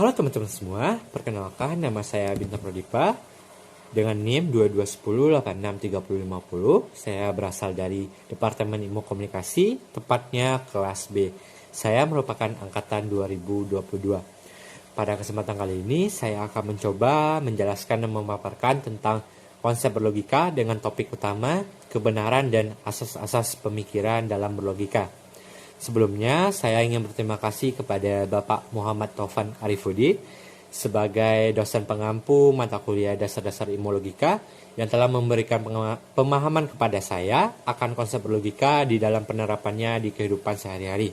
Halo teman-teman semua, perkenalkan nama saya Bintang Prodipa dengan NIM 2210863050. Saya berasal dari Departemen Ilmu Komunikasi, tepatnya kelas B. Saya merupakan angkatan 2022. Pada kesempatan kali ini, saya akan mencoba menjelaskan dan memaparkan tentang konsep berlogika dengan topik utama kebenaran dan asas-asas pemikiran dalam berlogika. Sebelumnya, saya ingin berterima kasih kepada Bapak Muhammad Taufan Arifudi sebagai dosen pengampu mata kuliah dasar-dasar ilmu logika yang telah memberikan pemahaman kepada saya akan konsep berlogika di dalam penerapannya di kehidupan sehari-hari.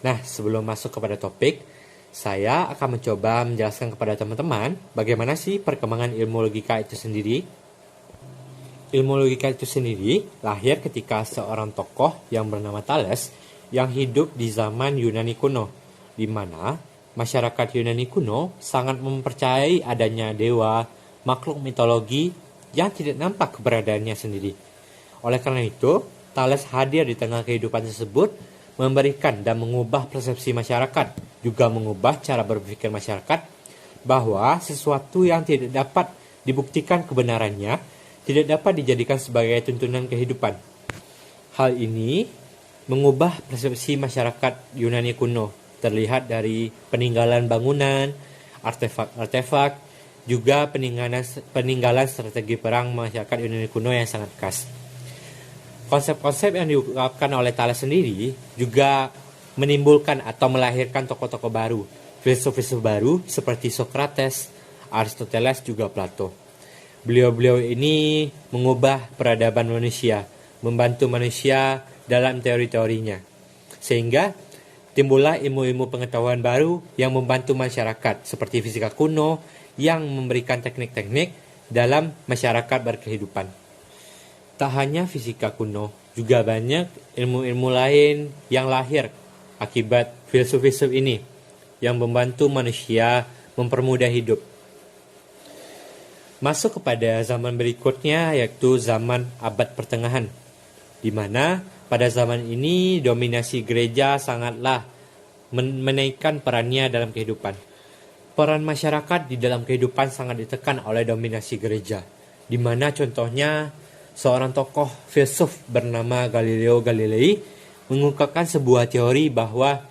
Nah, sebelum masuk kepada topik, saya akan mencoba menjelaskan kepada teman-teman bagaimana sih perkembangan ilmu logika itu sendiri. Ilmu logika itu sendiri lahir ketika seorang tokoh yang bernama Thales yang hidup di zaman Yunani kuno, di mana masyarakat Yunani kuno sangat mempercayai adanya dewa, makhluk mitologi yang tidak nampak keberadaannya sendiri. Oleh karena itu, Thales hadir di tengah kehidupan tersebut, memberikan dan mengubah persepsi masyarakat, juga mengubah cara berpikir masyarakat, bahwa sesuatu yang tidak dapat dibuktikan kebenarannya tidak dapat dijadikan sebagai tuntunan kehidupan. Hal ini mengubah persepsi masyarakat Yunani kuno, terlihat dari peninggalan bangunan, artefak-artefak, juga peninggalan strategi perang masyarakat Yunani kuno yang sangat khas. Konsep-konsep yang diungkapkan oleh Thales sendiri juga menimbulkan atau melahirkan tokoh-tokoh baru, filsuf-filsuf baru seperti Socrates, Aristoteles, juga Plato. Beliau-beliau ini mengubah peradaban manusia, membantu manusia dalam teori-teorinya, sehingga timbullah ilmu-ilmu pengetahuan baru yang membantu masyarakat seperti fisika kuno yang memberikan teknik-teknik dalam masyarakat berkehidupan. Tak hanya fisika kuno, juga banyak ilmu-ilmu lain yang lahir akibat filsuf-filsuf ini yang membantu manusia mempermudah hidup. Masuk kepada zaman berikutnya, yaitu zaman abad pertengahan, di mana pada zaman ini dominasi gereja sangatlah menaikkan perannya dalam kehidupan. Peran masyarakat di dalam kehidupan sangat ditekan oleh dominasi gereja, di mana contohnya seorang tokoh filsuf bernama Galileo Galilei mengungkapkan sebuah teori bahwa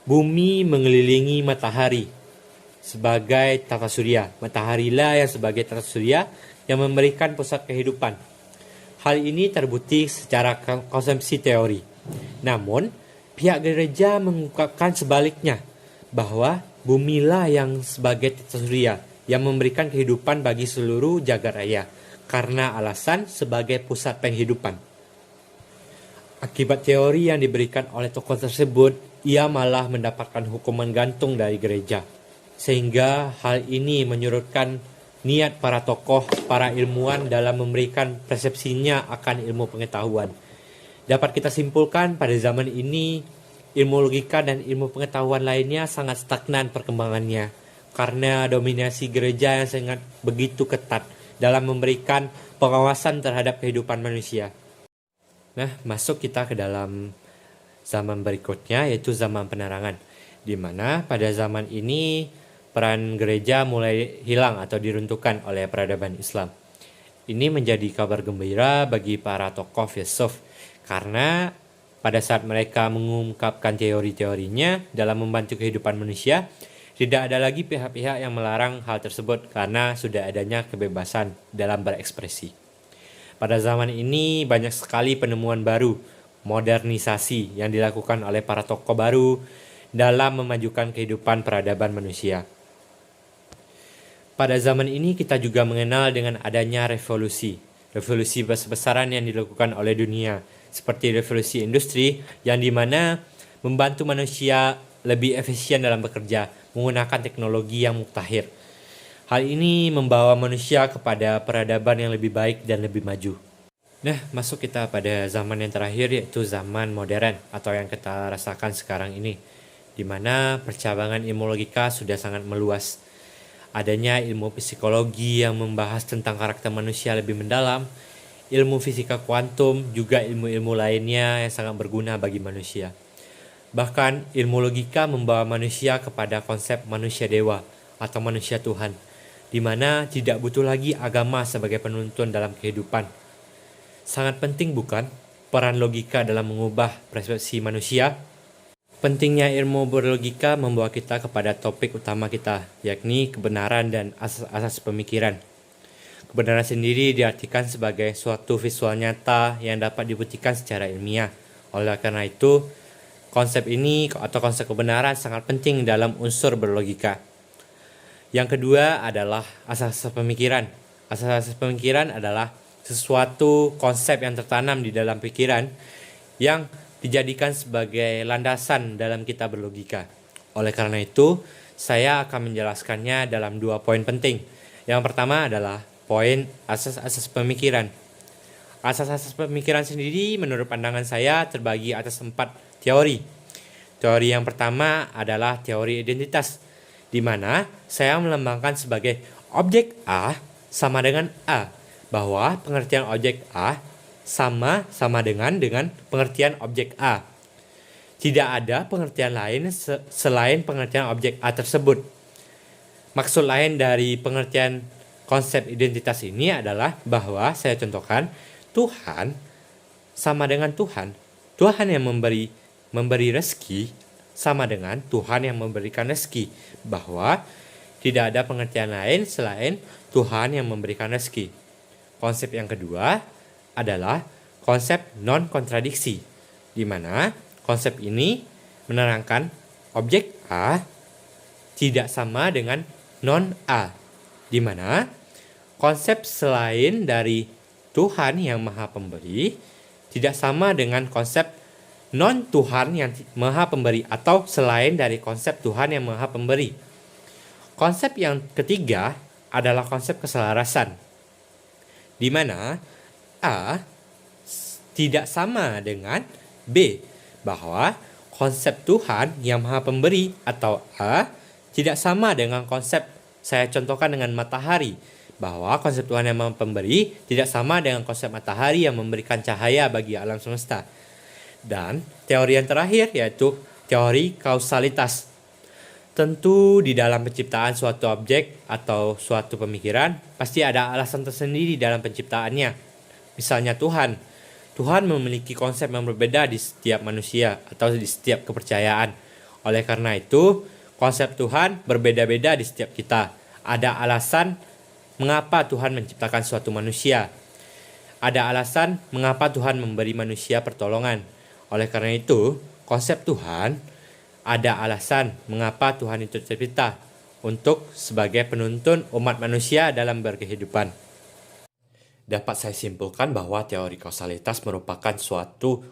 bumi mengelilingi matahari sebagai tata surya. Mataharilah yang sebagai tata surya yang memberikan pusat kehidupan. Hal ini terbukti secara konsepsi teori. Namun, pihak gereja mengungkapkan sebaliknya, bahwa bumilah yang sebagai tata surya yang memberikan kehidupan bagi seluruh jagat raya, karena alasan sebagai pusat penghidupan. Akibat teori yang diberikan oleh tokoh tersebut, ia malah mendapatkan hukuman gantung dari gereja. Sehingga hal ini menyurutkan niat para tokoh, para ilmuwan dalam memberikan persepsinya akan ilmu pengetahuan. Dapat kita simpulkan pada zaman ini, ilmu logika dan ilmu pengetahuan lainnya sangat stagnan perkembangannya, karena dominasi gereja yang sangat begitu ketat dalam memberikan pengawasan terhadap kehidupan manusia. Nah, masuk kita ke dalam zaman berikutnya, yaitu zaman penerangan, di mana pada zaman ini peran gereja mulai hilang atau diruntuhkan oleh peradaban Islam. Ini menjadi kabar gembira bagi para tokoh filsuf, karena pada saat mereka mengungkapkan teori-teorinya dalam membantu kehidupan manusia, tidak ada lagi pihak-pihak yang melarang hal tersebut karena sudah adanya kebebasan dalam berekspresi. Pada zaman ini banyak sekali penemuan baru, modernisasi yang dilakukan oleh para tokoh baru dalam memajukan kehidupan peradaban manusia. Pada zaman ini kita juga mengenal dengan adanya revolusi besar-besaran yang dilakukan oleh dunia, seperti revolusi industri yang dimana membantu manusia lebih efisien dalam bekerja menggunakan teknologi yang mutakhir. Hal ini membawa manusia kepada peradaban yang lebih baik dan lebih maju. Nah, masuk kita pada zaman yang terakhir, yaitu zaman modern atau yang kita rasakan sekarang ini, di mana percabangan ilmu logika sudah sangat meluas. Adanya ilmu psikologi yang membahas tentang karakter manusia lebih mendalam, ilmu fisika kuantum, juga ilmu-ilmu lainnya yang sangat berguna bagi manusia. Bahkan ilmu logika membawa manusia kepada konsep manusia dewa atau manusia Tuhan, di mana tidak butuh lagi agama sebagai penuntun dalam kehidupan. Sangat penting bukan peran logika dalam mengubah persepsi manusia? Pentingnya ilmu berlogika membawa kita kepada topik utama kita, yakni kebenaran dan asas-asas pemikiran. Kebenaran sendiri diartikan sebagai suatu visual nyata yang dapat dibuktikan secara ilmiah. Oleh karena itu, konsep ini atau konsep kebenaran sangat penting dalam unsur berlogika. Yang kedua adalah asas-asas pemikiran. Asas-asas pemikiran adalah sesuatu konsep yang tertanam di dalam pikiran yang dijadikan sebagai landasan dalam kita berlogika. Oleh karena itu, saya akan menjelaskannya dalam 2 poin penting. Yang pertama adalah poin asas-asas pemikiran. Asas-asas pemikiran sendiri menurut pandangan saya terbagi atas 4 teori. Teori yang pertama adalah teori identitas, di mana saya melambangkan sebagai objek A sama dengan A, bahwa pengertian objek A sama dengan pengertian objek A. Tidak ada pengertian lain selain pengertian objek A tersebut. Maksud lain dari pengertian konsep identitas ini adalah bahwa saya contohkan Tuhan sama dengan Tuhan. Tuhan yang memberi rezeki sama dengan Tuhan yang memberikan rezeki, bahwa tidak ada pengertian lain selain Tuhan yang memberikan rezeki. Konsep yang kedua adalah konsep non-kontradiksi, di mana konsep ini menerangkan objek A tidak sama dengan non-A, di mana konsep selain dari Tuhan yang Maha Pemberi tidak sama dengan konsep non-Tuhan yang Maha Pemberi atau selain dari konsep Tuhan yang Maha Pemberi. Konsep yang ketiga adalah konsep keselarasan, di mana A tidak sama dengan B, bahwa konsep Tuhan yang Maha Pemberi atau A tidak sama dengan konsep saya contohkan dengan matahari, bahwa konsep Tuhan yang Maha Pemberi tidak sama dengan konsep matahari yang memberikan cahaya bagi alam semesta. Dan teori yang terakhir yaitu teori kausalitas. Tentu di dalam penciptaan suatu objek atau suatu pemikiran pasti ada alasan tersendiri dalam penciptaannya. Misalnya Tuhan memiliki konsep yang berbeda di setiap manusia atau di setiap kepercayaan. Oleh karena itu, konsep Tuhan berbeda-beda di setiap kita. Ada alasan mengapa Tuhan menciptakan suatu manusia. Ada alasan mengapa Tuhan memberi manusia pertolongan. Oleh karena itu, konsep Tuhan ada alasan mengapa Tuhan itu tercipta untuk sebagai penuntun umat manusia dalam berkehidupan. Dapat saya simpulkan bahwa teori kausalitas merupakan suatu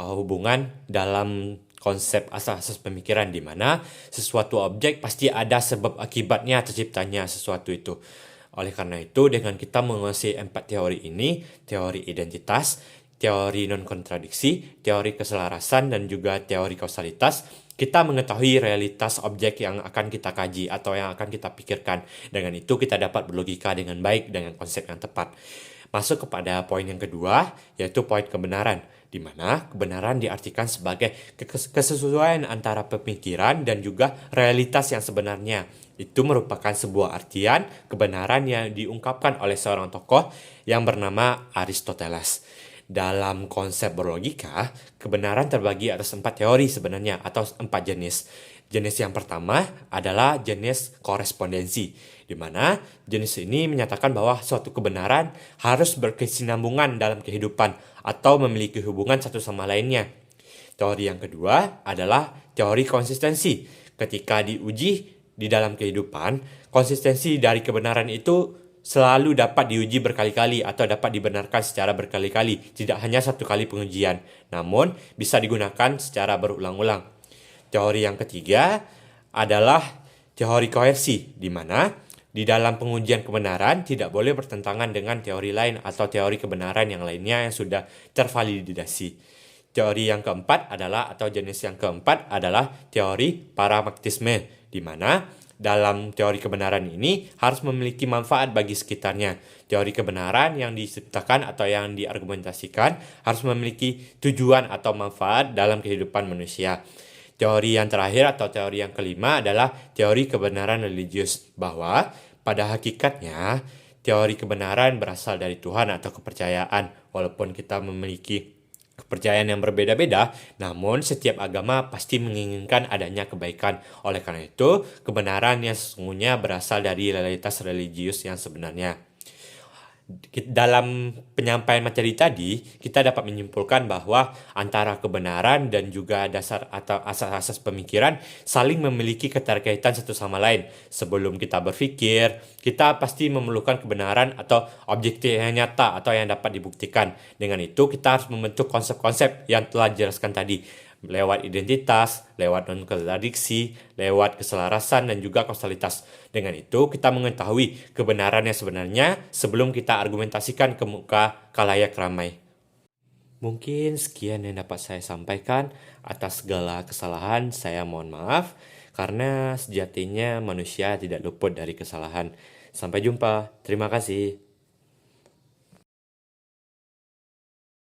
hubungan dalam konsep asas-asas pemikiran, di mana sesuatu objek pasti ada sebab akibatnya terciptanya sesuatu itu. Oleh karena itu, dengan kita menguasai 4 teori ini, teori identitas, teori non-kontradiksi, teori keselarasan, dan juga teori kausalitas, kita mengetahui realitas objek yang akan kita kaji atau yang akan kita pikirkan. Dengan itu kita dapat berlogika dengan baik dengan konsep yang tepat. Masuk kepada poin yang kedua, yaitu poin kebenaran, di mana kebenaran diartikan sebagai kesesuaian antara pemikiran dan juga realitas yang sebenarnya. Itu merupakan sebuah artian kebenaran yang diungkapkan oleh seorang tokoh yang bernama Aristoteles. Dalam konsep berlogika, kebenaran terbagi atas 4 teori sebenarnya, atau 4 jenis. Jenis yang pertama adalah jenis korespondensi, di mana jenis ini menyatakan bahwa suatu kebenaran harus berkesinambungan dalam kehidupan atau memiliki hubungan satu sama lainnya. Teori yang kedua adalah teori konsistensi. Ketika diuji di dalam kehidupan, konsistensi dari kebenaran itu selalu dapat diuji berkali-kali atau dapat dibenarkan secara berkali-kali, tidak hanya satu kali pengujian, namun bisa digunakan secara berulang-ulang. Teori yang ketiga adalah teori koersi, di mana di dalam pengujian kebenaran tidak boleh bertentangan dengan teori lain atau teori kebenaran yang lainnya yang sudah tervalidasi. Teori yang keempat adalah, atau jenis yang keempat adalah teori pragmatisme, di mana dalam teori kebenaran ini harus memiliki manfaat bagi sekitarnya. Teori kebenaran yang diciptakan atau yang diargumentasikan harus memiliki tujuan atau manfaat dalam kehidupan manusia. Teori yang terakhir atau teori yang kelima adalah teori kebenaran religius, bahwa pada hakikatnya teori kebenaran berasal dari Tuhan atau kepercayaan. Walaupun kita memiliki kepercayaan yang berbeda-beda, namun setiap agama pasti menginginkan adanya kebaikan. Oleh karena itu, kebenaran yang sesungguhnya berasal dari realitas religius yang sebenarnya. Dalam penyampaian materi tadi, kita dapat menyimpulkan bahwa antara kebenaran dan juga dasar atau asas-asas pemikiran saling memiliki keterkaitan satu sama lain. Sebelum kita berpikir, kita pasti memerlukan kebenaran atau objektif yang nyata atau yang dapat dibuktikan. Dengan itu, kita harus membentuk konsep-konsep yang telah dijelaskan tadi, lewat identitas, lewat non-kontradiksi, lewat keselarasan, dan juga kausalitas. Dengan itu, kita mengetahui kebenaran yang sebenarnya sebelum kita argumentasikan ke muka khalayak ramai. Mungkin sekian yang dapat saya sampaikan. Atas segala kesalahan, saya mohon maaf, karena sejatinya manusia tidak luput dari kesalahan. Sampai jumpa. Terima kasih.